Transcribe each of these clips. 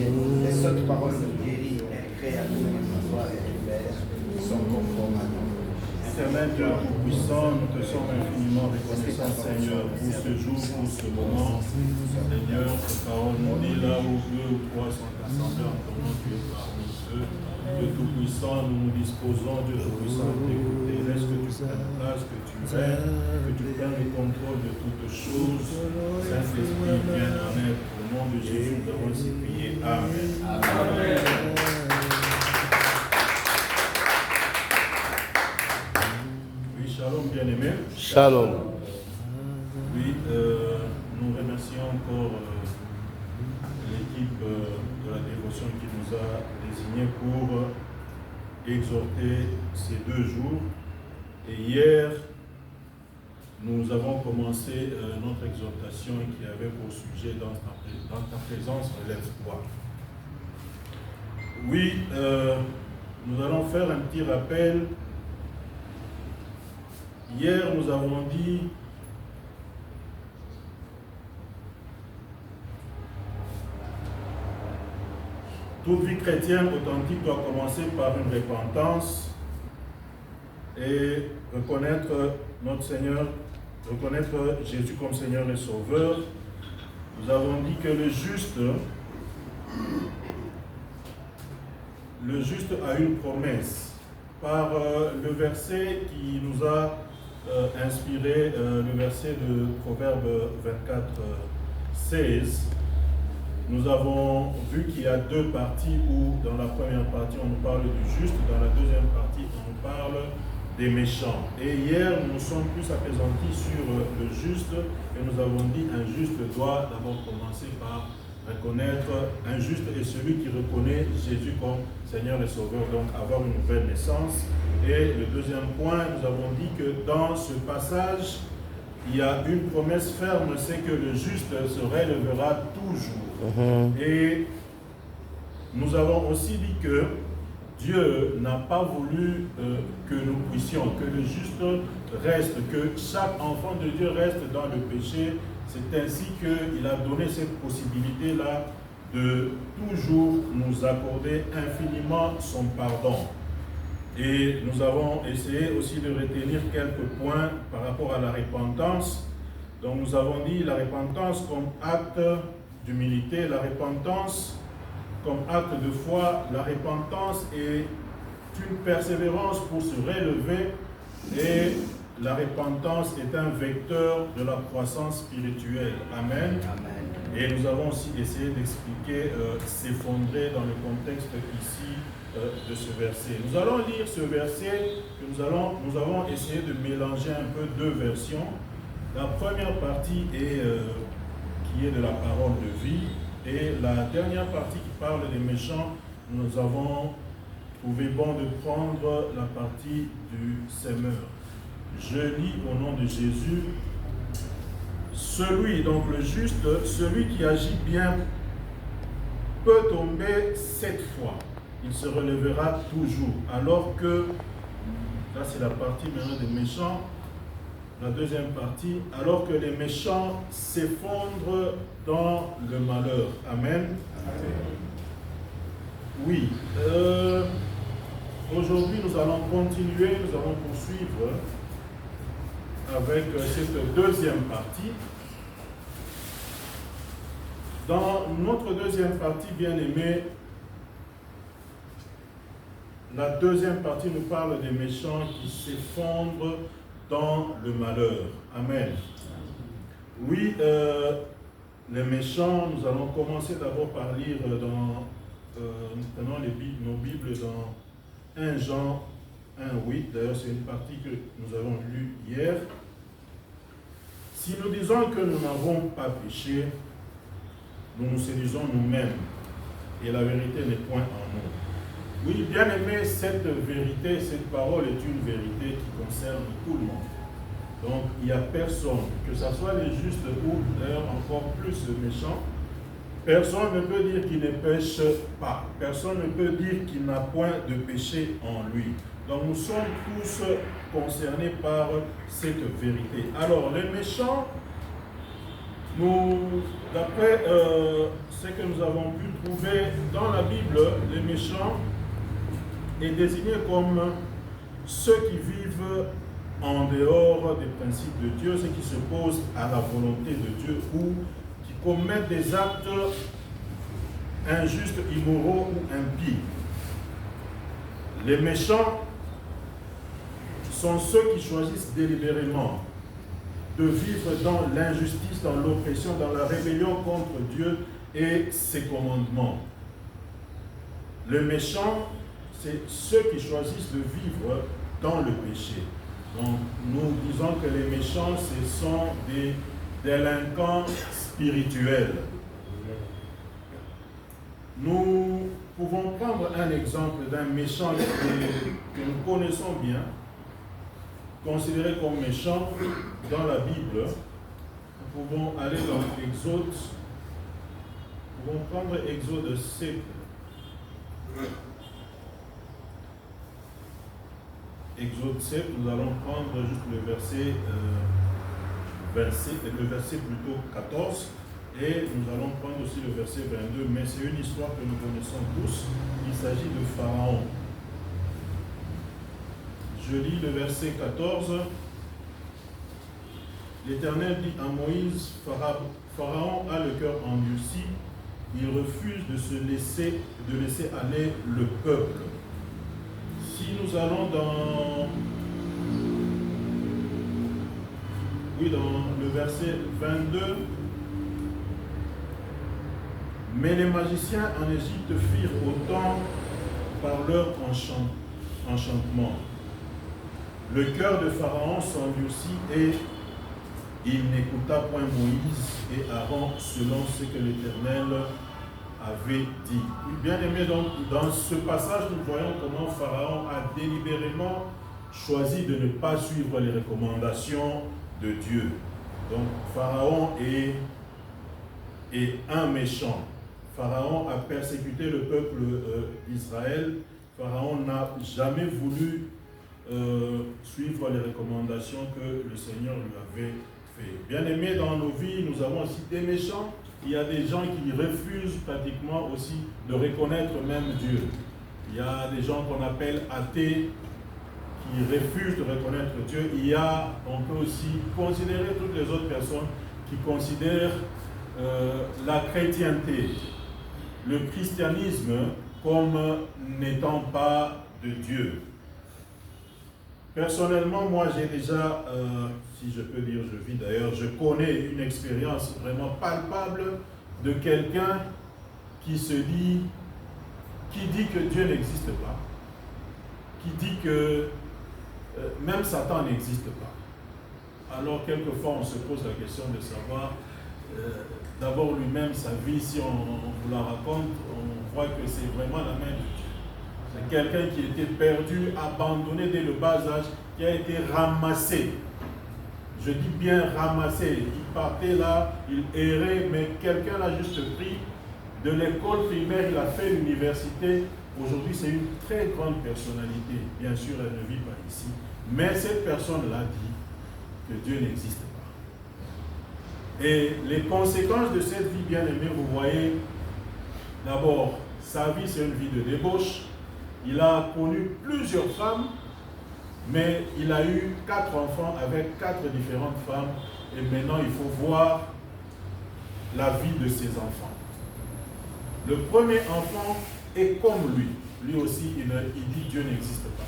Les sautes paroles nous guérissent et créent à nous une joie et libère, sont conformes à nous. Éternel Dieu Tout-Puissant, nous te sommes infiniment reconnaissants, Seigneur, pour ce jour, pour ce moment. Seigneur, ta parole nous dit là où deux ou trois sont assemblés en ton nom, tu es parmi eux. Dieu Tout-Puissant, nous nous disposons, Dieu Tout-Puissant, de t'écouter. Laisse que tu prennes place, que tu règnes, que tu prennes le contrôle de toutes choses. Saint-Esprit, viens en aide. Au nom de Jésus, nous avons ainsi prié. Amen. Amen. Shalom, bien-aimé. Shalom. Oui, nous remercions encore l'équipe de la dévotion qui nous a désignés pour exhorter ces 2 jours. Et hier, nous avons commencé notre exhortation qui avait pour sujet dans ta présence, relève-toi. Oui, nous allons faire un petit rappel. Hier, nous avons dit toute vie chrétienne authentique doit commencer par une repentance et reconnaître notre Seigneur, reconnaître Jésus comme Seigneur et Sauveur. Nous avons dit que le juste a une promesse par le verset qui nous a inspiré, le verset de Proverbe 24, 16. Nous avons vu qu'il y a 2 parties où dans la première partie on nous parle du juste, dans la deuxième partie on nous parle des méchants. Et hier nous nous sommes plus appesantis sur le juste et nous avons dit un juste doit d'abord commencer par reconnaître un juste et celui qui reconnaît Jésus comme Seigneur et Sauveur, donc avoir une nouvelle naissance. Et le deuxième point, nous avons dit que dans ce passage, il y a une promesse ferme, c'est que le juste se relèvera toujours. Et nous avons aussi dit que Dieu n'a pas voulu que nous puissions, que le juste reste, que chaque enfant de Dieu reste dans le péché. C'est ainsi qu'il a donné cette possibilité-là de toujours nous accorder infiniment son pardon. Et nous avons essayé aussi de retenir quelques points par rapport à la repentance. Donc nous avons dit la repentance comme acte d'humilité, la repentance comme acte de foi, la repentance est une persévérance pour se relever et la repentance est un vecteur de la croissance spirituelle. Amen. Amen. Et nous avons aussi essayé d'expliquer, s'effondrer dans le contexte ici de ce verset. Nous allons lire ce verset que nous avons essayé de mélanger un peu 2 versions. La première partie est, qui est de la parole de vie et la dernière partie qui parle des méchants, nous avons trouvé bon de prendre la partie du semeur. Je lis au nom de Jésus. Celui, donc le juste, celui qui agit bien peut tomber 7 fois. Il se relèvera toujours. Alors que, là c'est la partie maintenant des méchants, la deuxième partie, alors que les méchants s'effondrent dans le malheur. Amen. Amen. Oui. Aujourd'hui nous allons continuer, nous allons poursuivre avec cette deuxième partie. Dans notre deuxième partie, bien-aimés, la deuxième partie nous parle des méchants qui s'effondrent dans le malheur. Amen. Oui, les méchants, nous allons commencer d'abord par lire dans, prenons nos Bibles dans 1 Jean 1,8. D'ailleurs, c'est une partie que nous avons lue hier. Si nous disons que nous n'avons pas péché, nous nous séduisons nous-mêmes et la vérité n'est point en nous. Oui, bien aimé, cette vérité, cette parole est une vérité qui concerne tout le monde. Donc, il n'y a personne, que ce soit les justes ou d'ailleurs encore plus les méchants, personne ne peut dire qu'il ne pêche pas. Personne ne peut dire qu'il n'a point de péché en lui. Donc, nous sommes tous concernés par cette vérité. Alors, les méchants D'après ce que nous avons pu trouver dans la Bible, les méchants est désigné comme ceux qui vivent en dehors des principes de Dieu, ceux qui s'opposent à la volonté de Dieu ou qui commettent des actes injustes, immoraux ou impies. Les méchants sont ceux qui choisissent délibérément de vivre dans l'injustice, dans l'oppression, dans la rébellion contre Dieu et ses commandements. Les méchants, c'est ceux qui choisissent de vivre dans le péché. Donc, nous disons que les méchants, ce sont des délinquants spirituels. Nous pouvons prendre un exemple d'un méchant que nous connaissons bien, considéré comme méchant dans la Bible. Nous pouvons aller dans Exode. Nous pouvons prendre Exode 7. Exode 7, nous allons prendre juste le verset 14, et nous allons prendre aussi le verset 22, mais c'est une histoire que nous connaissons tous. Il s'agit de Pharaon. Je lis le verset 14. L'Éternel dit à Moïse, Pharaon a le cœur endurci, il refuse de laisser aller le peuple. Si nous allons dans le verset 22, mais les magiciens en Égypte firent autant par leur enchantement. Le cœur de Pharaon s'endurcit et il n'écouta point Moïse et Aaron selon ce que l'Éternel avait dit. Bien aimé, donc, dans ce passage, nous voyons comment Pharaon a délibérément choisi de ne pas suivre les recommandations de Dieu. Donc, Pharaon est un méchant. Pharaon a persécuté le peuple d'Israël. Pharaon n'a jamais voulu suivre les recommandations que le Seigneur lui avait faites. Bien aimé, dans nos vies, nous avons aussi des méchants. Il y a des gens qui refusent pratiquement aussi de reconnaître même Dieu. Il y a des gens qu'on appelle athées qui refusent de reconnaître Dieu. On peut aussi considérer toutes les autres personnes qui considèrent la chrétienté, le christianisme comme n'étant pas de Dieu. Personnellement, moi j'ai déjà, si je peux dire, je connais une expérience vraiment palpable de quelqu'un qui dit que Dieu n'existe pas, qui dit que même Satan n'existe pas. Alors quelquefois on se pose la question de savoir, d'abord lui-même, sa vie, si on vous la raconte, on voit que c'est vraiment la main de Dieu. C'est quelqu'un qui était perdu, abandonné dès le bas âge, qui a été ramassé. Je dis bien ramassé. Il partait là, il errait, mais quelqu'un l'a juste pris. De l'école primaire, il a fait l'université. Aujourd'hui, c'est une très grande personnalité. Bien sûr, elle ne vit pas ici. Mais cette personne-là dit que Dieu n'existe pas. Et les conséquences de cette vie bien-aimée, vous voyez, d'abord, sa vie, c'est une vie de débauche. Il a connu plusieurs femmes, mais il a eu 4 enfants avec 4 différentes femmes. Et maintenant, il faut voir la vie de ses enfants. Le premier enfant est comme lui. Lui aussi, il dit Dieu n'existe pas.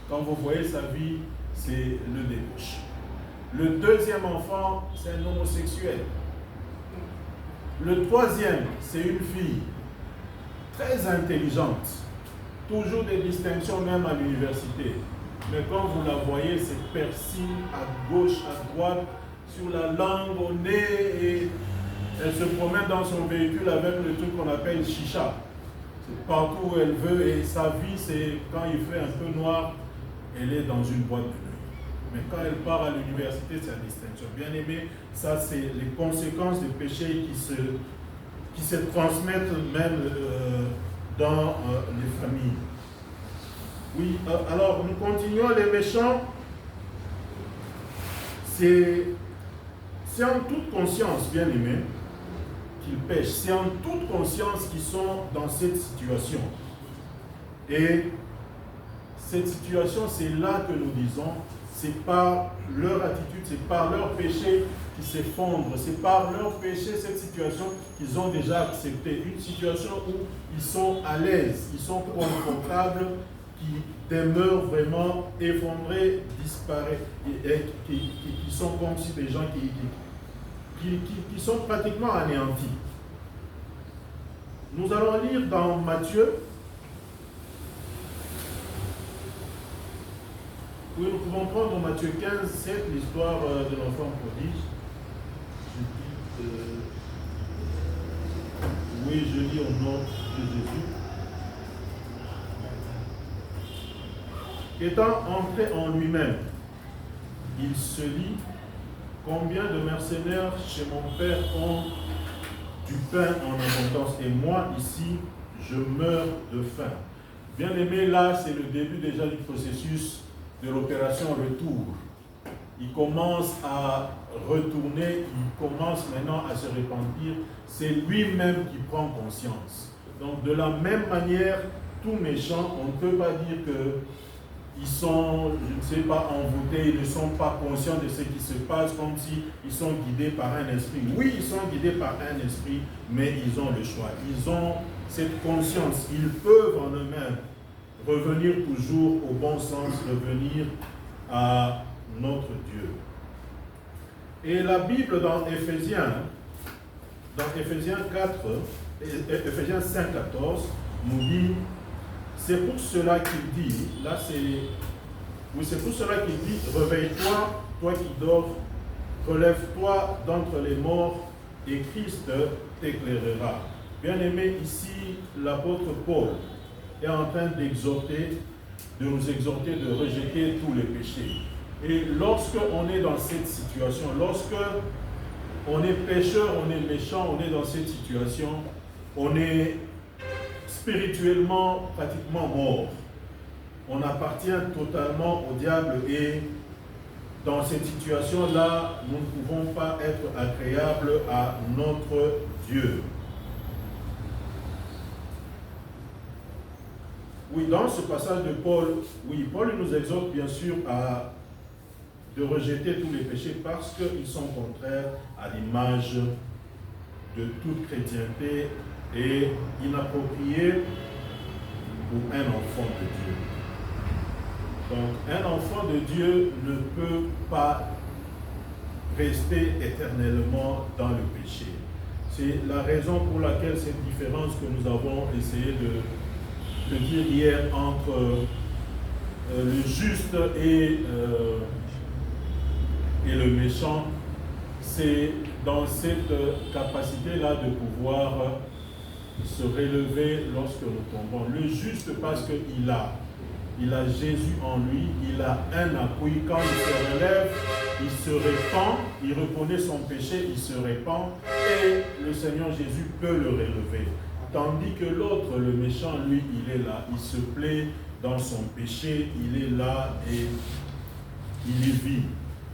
Quand vous voyez sa vie, c'est le débauche. Le deuxième enfant, c'est un homosexuel. Le troisième, c'est une fille très intelligente. Toujours des distinctions même à l'université. Mais quand vous la voyez, c'est piercing à gauche, à droite, sur la langue, au nez, et elle se promène dans son véhicule avec le truc qu'on appelle chicha. C'est partout où elle veut, et sa vie, c'est quand il fait un peu noir, elle est dans une boîte de nuit. Mais quand elle part à l'université, c'est la distinction. Bien aimé, ça c'est les conséquences des péchés qui se transmettent même dans les familles. Oui, alors nous continuons. Les méchants, c'est C'est en toute conscience, bien aimé, qu'ils pêchent. C'est en toute conscience qu'ils sont dans cette situation. Et cette situation, c'est là que nous disons, c'est par leur attitude, c'est par leur péché qui s'effondre, c'est par leur péché, cette situation qu'ils ont déjà acceptée. Une situation où ils sont à l'aise, ils sont confortables, qui demeurent vraiment effondrés, disparaissent, et qui sont comme si des gens qui sont pratiquement anéantis. Nous allons lire dans Matthieu. Oui, nous pouvons prendre Matthieu 15, 7, l'histoire de l'enfant prodige. Je lis au nom de Jésus. Étant entré en lui-même, il se dit, combien de mercenaires chez mon père ont du pain en abondance et moi ici, je meurs de faim. Bien aimé, là, c'est le début déjà du processus de l'opération retour. Il commence à retourner, il commence maintenant à se repentir. C'est lui-même qui prend conscience. Donc de la même manière, tout méchant, on ne peut pas dire qu'ils sont, je ne sais pas, envoûtés, ils ne sont pas conscients de ce qui se passe, comme s'ils sont guidés par un esprit. Oui, ils sont guidés par un esprit, mais ils ont le choix. Ils ont cette conscience. Ils peuvent en eux-mêmes revenir toujours au bon sens, revenir à notre Dieu. Et la Bible dans Éphésiens 5, 14, nous dit, c'est pour cela qu'il dit, c'est pour cela qu'il dit, réveille-toi, toi qui dors, relève-toi d'entre les morts, et Christ t'éclairera. Bien aimé, ici, l'apôtre Paul est en train de nous exhorter de rejeter tous les péchés. Et lorsque on est dans cette situation, lorsque on est pécheur, on est méchant, on est dans cette situation, on est spirituellement pratiquement mort. On appartient totalement au diable et dans cette situation-là, nous ne pouvons pas être agréables à notre Dieu. Oui, dans ce passage de Paul, Paul nous exhorte bien sûr de rejeter tous les péchés parce qu'ils sont contraires à l'image de toute chrétienté et inappropriés pour un enfant de Dieu. Donc, un enfant de Dieu ne peut pas rester éternellement dans le péché. C'est la raison pour laquelle cette différence que nous avons essayé de dire hier entre le juste et le méchant, c'est dans cette capacité-là de pouvoir se relever lorsque nous tombons. Le juste parce qu'il a Jésus en lui, il a un appui. Quand il se relève, il se répand, il reconnaît son péché, il se répand et le Seigneur Jésus peut le relever. Tandis que l'autre, le méchant, lui, il est là, il se plaît dans son péché, il est là et il y vit.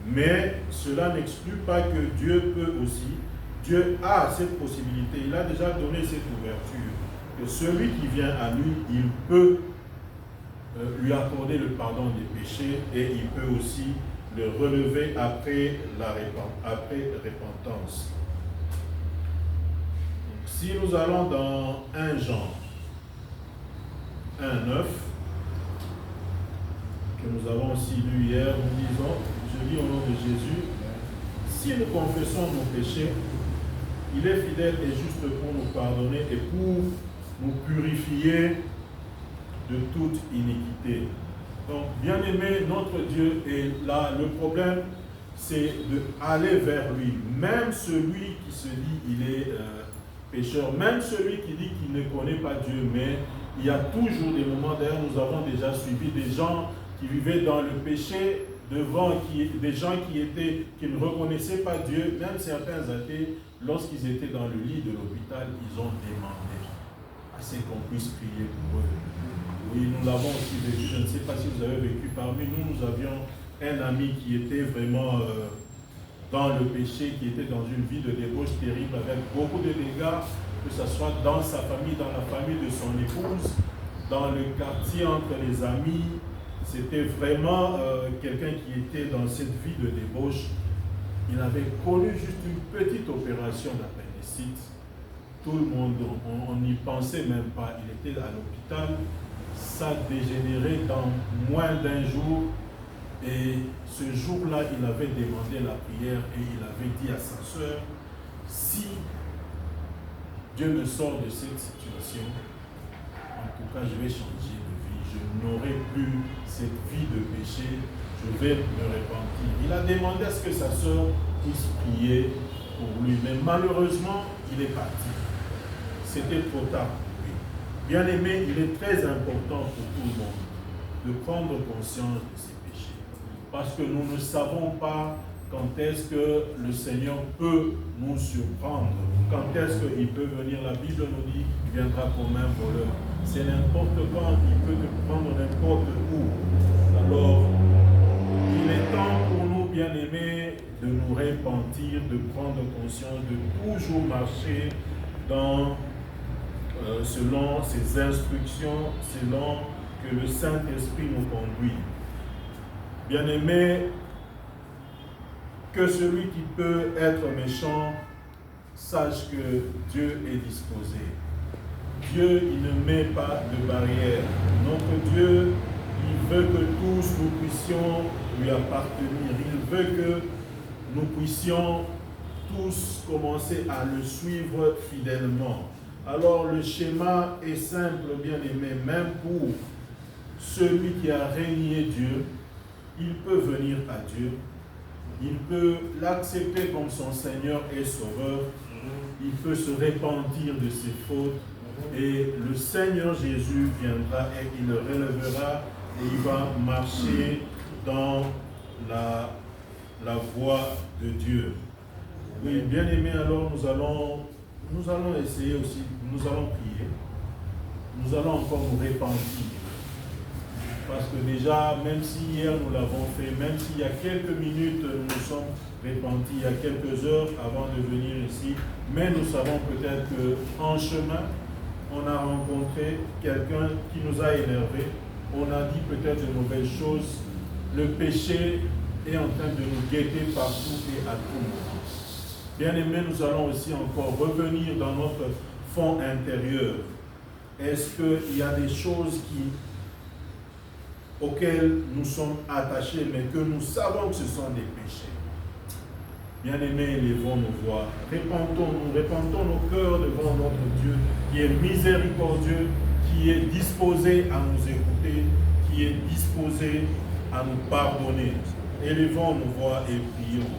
Mais cela n'exclut pas que Dieu peut aussi, Dieu a cette possibilité, il a déjà donné cette ouverture, que celui qui vient à lui, il peut lui accorder le pardon des péchés et il peut aussi le relever après repentance. Si nous allons dans 1 Jean 1:9, que nous avons aussi lu hier, nous disons, je lis au nom de Jésus, si nous confessons nos péchés, il est fidèle et juste pour nous pardonner et pour nous purifier de toute iniquité. Donc, bien aimé, notre Dieu est là. Le problème, c'est d'aller vers lui. Même celui qui se dit il est pécheur, même celui qui dit qu'il ne connaît pas Dieu, mais il y a toujours des moments, d'ailleurs nous avons déjà suivi des gens qui vivaient dans le péché devant, des gens qui ne reconnaissaient pas Dieu, même certains athées, lorsqu'ils étaient dans le lit de l'hôpital, ils ont demandé à ce qu'on puisse prier pour eux. Oui, nous l'avons aussi vécu, je ne sais pas si vous avez vécu parmi nous, nous avions un ami qui était vraiment dans le péché, qui était dans une vie de débauche terrible avec beaucoup de dégâts, que ce soit dans sa famille, dans la famille de son épouse, dans le quartier entre les amis. C'était vraiment quelqu'un qui était dans cette vie de débauche. Il avait connu juste une petite opération d'appendicite. Tout le monde, on n'y pensait même pas. Il était à l'hôpital. Ça dégénérait dans moins d'un jour. Et ce jour-là, il avait demandé la prière et il avait dit à sa sœur, si Dieu me sort de cette situation, en tout cas, je vais changer de vie. Je n'aurai plus cette vie de péché. Je vais me repentir. Il a demandé à ce que sa sœur puisse prier pour lui. Mais malheureusement, il est parti. C'était trop tard pour lui. Bien aimé, il est très important pour tout le monde de prendre conscience de ses péchés. Parce que nous ne savons pas quand est-ce que le Seigneur peut nous surprendre. Quand est-ce qu'il peut venir. La Bible nous dit qu'il viendra comme un voleur. C'est n'importe quand, il peut te prendre n'importe où. Alors, il est temps pour nous, bien-aimés, de nous repentir, de prendre conscience, de toujours marcher selon ses instructions, selon que le Saint-Esprit nous conduit. Bien-aimés, que celui qui peut être méchant sache que Dieu est disposé. Dieu, il ne met pas de barrière. Notre Dieu, il veut que tous nous puissions lui appartenir. Il veut que nous puissions tous commencer à le suivre fidèlement. Alors le schéma est simple, bien-aimé, même pour celui qui a régné Dieu. Il peut venir à Dieu. Il peut l'accepter comme son Seigneur et Sauveur. Il peut se repentir de ses fautes. Et le Seigneur Jésus viendra et il le relèvera et il va marcher dans la voie de Dieu. Oui, bien aimé, alors nous allons essayer aussi, nous allons prier. Nous allons encore nous repentir. Parce que déjà, même si hier nous l'avons fait, même s'il y a quelques minutes nous nous sommes repentis, il y a quelques heures avant de venir ici, mais nous savons peut-être qu'en chemin, on a rencontré quelqu'un qui nous a énervés, on a dit peut-être de mauvaises choses, le péché est en train de nous guetter partout et à tout moment. Bien aimé, nous allons aussi encore revenir dans notre fond intérieur. Est-ce qu'il y a des choses auxquelles nous sommes attachés, mais que nous savons que ce sont des péchés? Bien-aimés, élevons nos voix. Répandons nos cœurs devant notre Dieu, qui est miséricordieux, qui est disposé à nous écouter, qui est disposé à nous pardonner. Élevons nos voix et prions.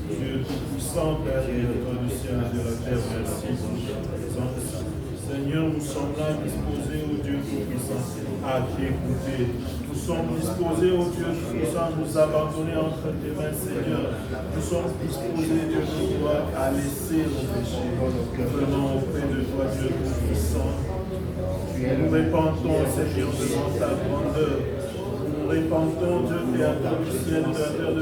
Dieu Tout-Puissant, Père Créateur du ciel et de la terre, merci pour ta présence. Seigneur, nous sommes là disposés, ô Dieu Tout-Puissant, à t'écouter. Nous sommes disposés, ô Dieu Tout-Puissant, à nous abandonner entre tes mains, Seigneur. Nous sommes disposés, Dieu Tout-Puissant, à laisser nos péchés. Venons auprès de toi, Dieu Tout-Puissant. Nous répandons, Seigneur, devant ta grandeur. Nous répandons, Dieu Créateur du ciel et de la terre,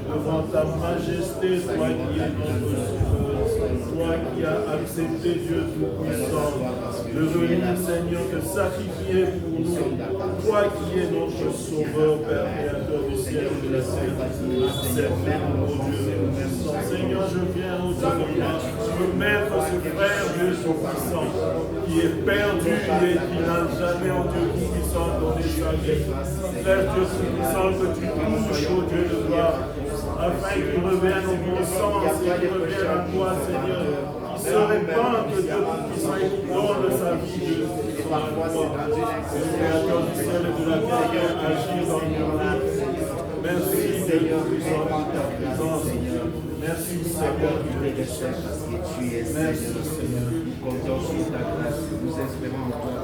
devant ta majesté, toi qui es notre Sauveur, toi qui as accepté, Dieu Tout-Puissant, de venir, Seigneur, te sacrifier pour nous, toi qui es notre Sauveur, Père Créateur du ciel et de la terre, accepte-nous, ô Dieu Tout-Puissant. Seigneur, je viens, ô Dieu de moi, remettre ce frère, Dieu Tout-Puissant, qui est perdu et qui n'a jamais, ô Dieu Tout-Puissant, donné sa vie. Frère Dieu Tout-Puissant, que tu touches, ô Dieu de gloire, afin qu'il revienne au bon sens et qu'il revienne à toi, Seigneur, qui se répande, Dieu Tout-Puissant, et qui donne sa vie, Dieu Tout-Puissant, à toi. Le Créateur du ciel et de la terre, agir dans nos vies. Merci, Dieu Tout-Puissant, pour ta présence. Merci, Seigneur, parce que tu es merci, Seigneur. Comptons sur ta grâce, nous espérons en toi.